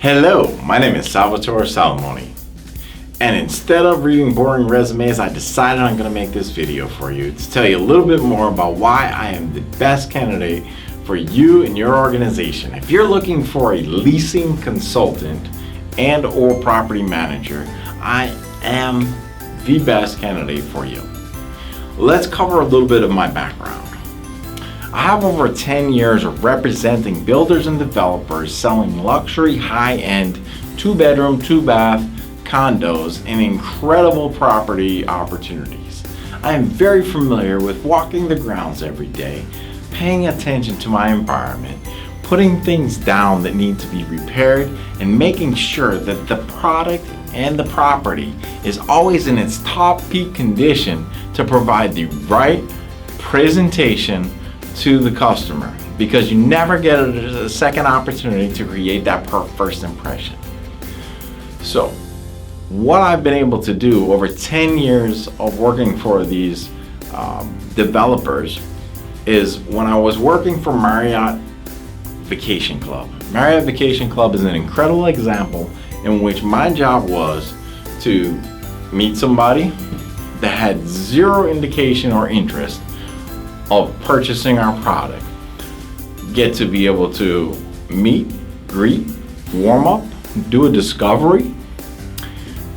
Hello, my name is Salvatore Salamone, and instead of reading boring resumes, I decided I'm going to make this video for you to tell you a little bit more about why I am the best candidate for you and your organization. If you're looking for a leasing consultant and or property manager, I am the best candidate for you. Let's cover a little bit of my background. I have over 10 years of representing builders and developers selling luxury high-end 2-bedroom, 2-bath condos and incredible property opportunities. I am very familiar with walking the grounds every day, paying attention to my environment, putting things down that need to be repaired, and making sure that the product and the property is always in its top peak condition to provide the right presentation to the customer, because you never get a second opportunity to create that first impression. So what I've been able to do over 10 years of working for these developers is when I was working for Marriott Vacation Club. Marriott Vacation Club is an incredible example in which my job was to meet somebody that had zero indication or interest of purchasing our product, get to be able to meet, greet, warm up, do a discovery,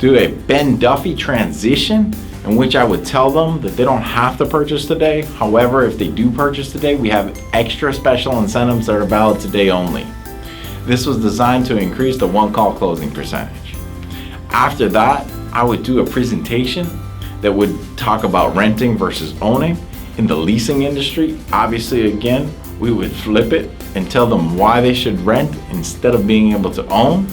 do a Ben Duffy transition in which I would tell them that they don't have to purchase today. However, if they do purchase today, we have extra special incentives that are valid today only. This was designed to increase the one-call closing percentage. After that, I would do a presentation that would talk about renting versus owning. In the leasing industry, obviously, again, we would flip it and tell them why they should rent instead of being able to own,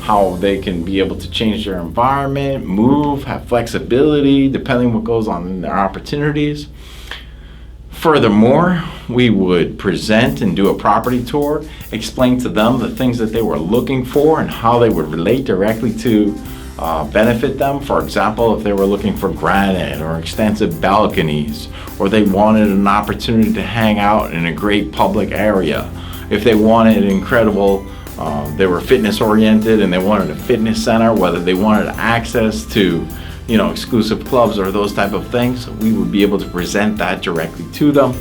how they can be able to change their environment, move, have flexibility depending what goes on in their opportunities. Furthermore, we would present and do a property tour, explain to them the things that they were looking for and how they would relate directly to benefit them. For example, if they were looking for granite or extensive balconies, or they wanted an opportunity to hang out in a great public area, if they wanted incredible, they were fitness oriented and they wanted a fitness center, whether they wanted access to exclusive clubs or those type of things, we would be able to present that directly to them.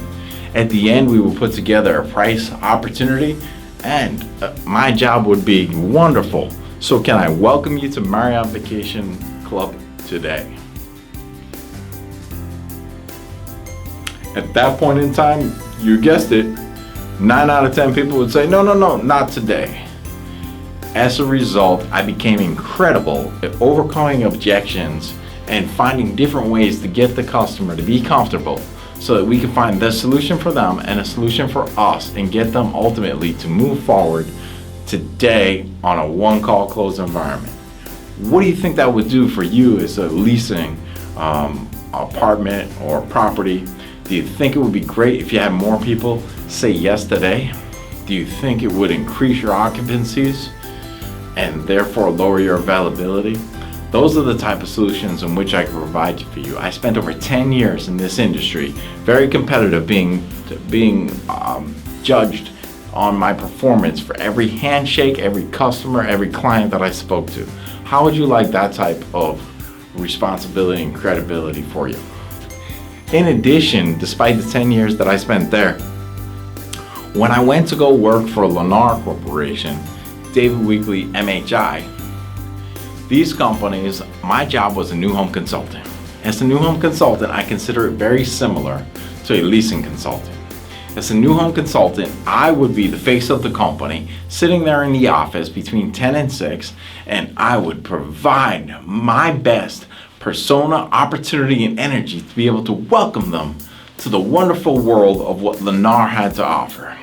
At the end, we would put together a price opportunity, and my job would be wonderful. So can I welcome you to Marriott Vacation Club today? At that point in time, you guessed it, 9 out of 10 people would say, no, not today. As a result, I became incredible at overcoming objections and finding different ways to get the customer to be comfortable so that we can find the solution for them and a solution for us and get them ultimately to move forward today on a one-call close environment. What do you think that would do for you as a leasing apartment or property? Do you think it would be great if you had more people say yes today? Do you think it would increase your occupancies and therefore lower your availability? Those are the type of solutions in which I can provide for you. I spent over 10 years in this industry, very competitive, being judged on my performance for every handshake, every customer, every client that I spoke to. How would you like that type of responsibility and credibility for you? In addition, despite the 10 years that I spent there, when I went to go work for Lennar Corporation, David Weekley, MHI, these companies, my job was a new home consultant. As a new home consultant, I consider it very similar to a leasing consultant. As a new home consultant, I would be the face of the company, sitting there in the office between 10 and 6, and I would provide my best persona, opportunity, and energy to be able to welcome them to the wonderful world of what Lennar had to offer.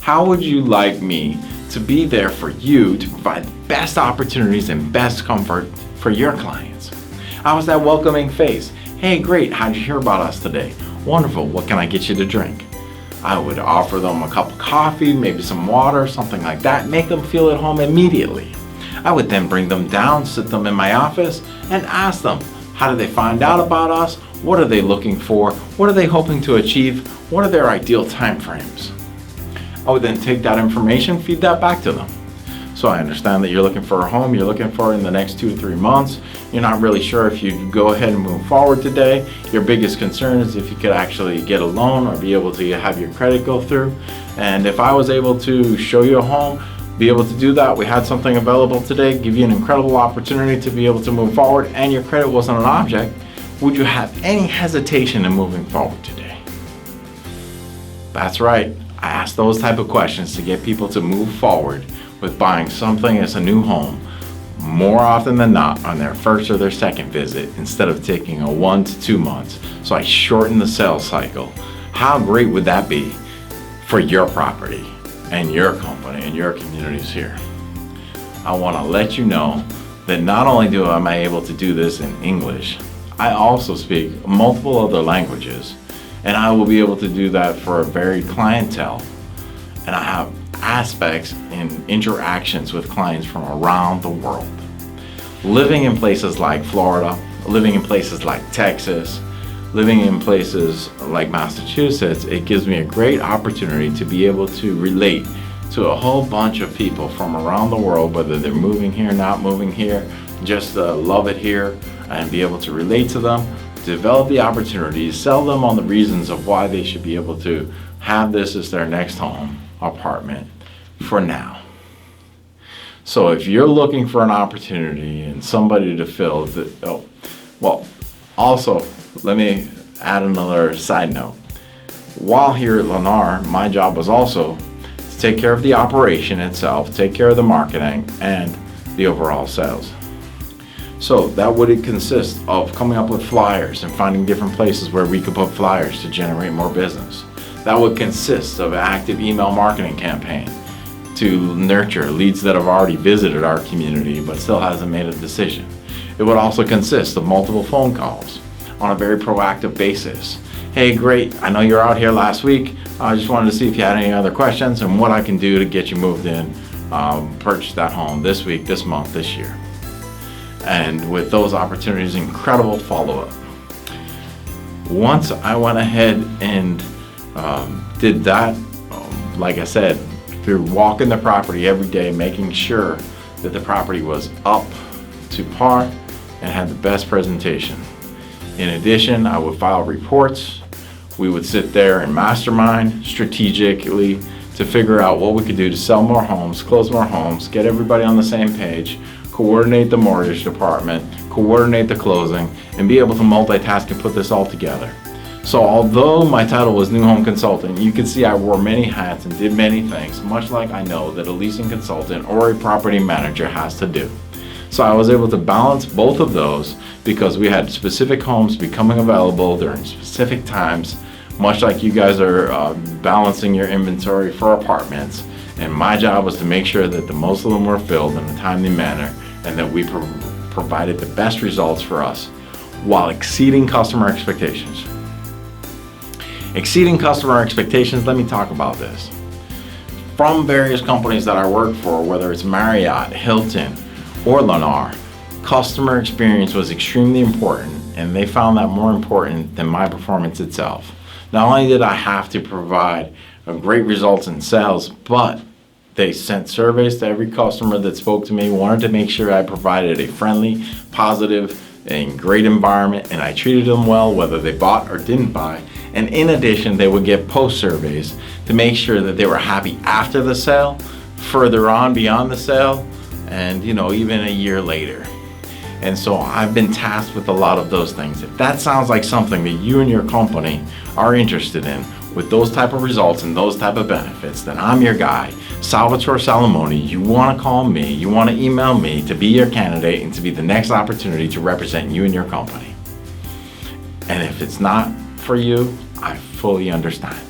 How would you like me to be there for you to provide the best opportunities and best comfort for your clients? I was that welcoming face. Hey, great, how'd you hear about us today? Wonderful, what can I get you to drink? I would offer them a cup of coffee, maybe some water, something like that, make them feel at home immediately. I would then bring them down, sit them in my office, and ask them, how did they find out about us? What are they looking for? What are they hoping to achieve? What are their ideal timeframes? I would then take that information, feed that back to them. So I understand that you're looking for a home, you're looking for it in the next 2 to 3 months. You're not really sure if you'd go ahead and move forward today. Your biggest concern is if you could actually get a loan or be able to have your credit go through. And if I was able to show you a home, be able to do that, we had something available today, give you an incredible opportunity to be able to move forward, and your credit wasn't an object, would you have any hesitation in moving forward today? That's right. I ask those type of questions to get people to move forward with buying something as a new home more often than not on their first or their second visit, instead of taking a 1 to 2 months. So I shorten the sales cycle. How great would that be for your property and your company and your communities here? I want to let you know that not only am I able to do this in English, I also speak multiple other languages, and I will be able to do that for a varied clientele. And I have aspects and interactions with clients from around the world. Living in places like Florida, living in places like Texas, living in places like Massachusetts, it gives me a great opportunity to be able to relate to a whole bunch of people from around the world, whether they're moving here, not moving here, just love it here, and be able to relate to them, develop the opportunities, sell them on the reasons of why they should be able to have this as their next home, apartment, for now. So if you're looking for an opportunity and somebody to fill the, also let me add another side note. While here at Lennar, my job was also to take care of the operation itself, take care of the marketing and the overall sales. So that would consist of coming up with flyers and finding different places where we could put flyers to generate more business. That would consist of an active email marketing campaign to nurture leads that have already visited our community but still hasn't made a decision. It would also consist of multiple phone calls on a very proactive basis. Hey, great, I know you're out here last week. I just wanted to see if you had any other questions and what I can do to get you moved in, purchase that home this week, this month, this year. And with those opportunities, incredible follow-up. Once I went ahead and did that, like I said, through walking the property every day, making sure that the property was up to par and had the best presentation. In addition, I would file reports. We would sit there and mastermind strategically to figure out what we could do to sell more homes, close more homes, get everybody on the same page, coordinate the mortgage department, coordinate the closing, and be able to multitask and put this all together. So although my title was New Home Consultant, you can see I wore many hats and did many things, much like I know that a leasing consultant or a property manager has to do. So I was able to balance both of those because we had specific homes becoming available during specific times, much like you guys are balancing your inventory for apartments. And my job was to make sure that the most of them were filled in a timely manner and that we provided the best results for us while exceeding customer expectations. Exceeding customer expectations, let me talk about this. From various companies that I work for, whether it's Marriott, Hilton, or Lennar, customer experience was extremely important, and they found that more important than my performance itself. Not only did I have to provide great results in sales, but they sent surveys to every customer that spoke to me, wanted to make sure I provided a friendly, positive, and great environment, and I treated them well whether they bought or didn't buy. And in addition, they would get post surveys to make sure that they were happy after the sale, further on beyond the sale, and even a year later. And so I've been tasked with a lot of those things. If that sounds like something that you and your company are interested in, with those type of results and those type of benefits, then I'm your guy, Salvatore Salamone. You want to call me, you want to email me to be your candidate and to be the next opportunity to represent you and your company. And if it's not for you, I fully understand.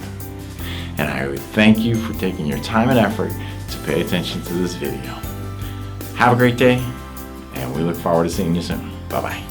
And I would thank you for taking your time and effort to pay attention to this video. Have a great day, and we look forward to seeing you soon. Bye-bye.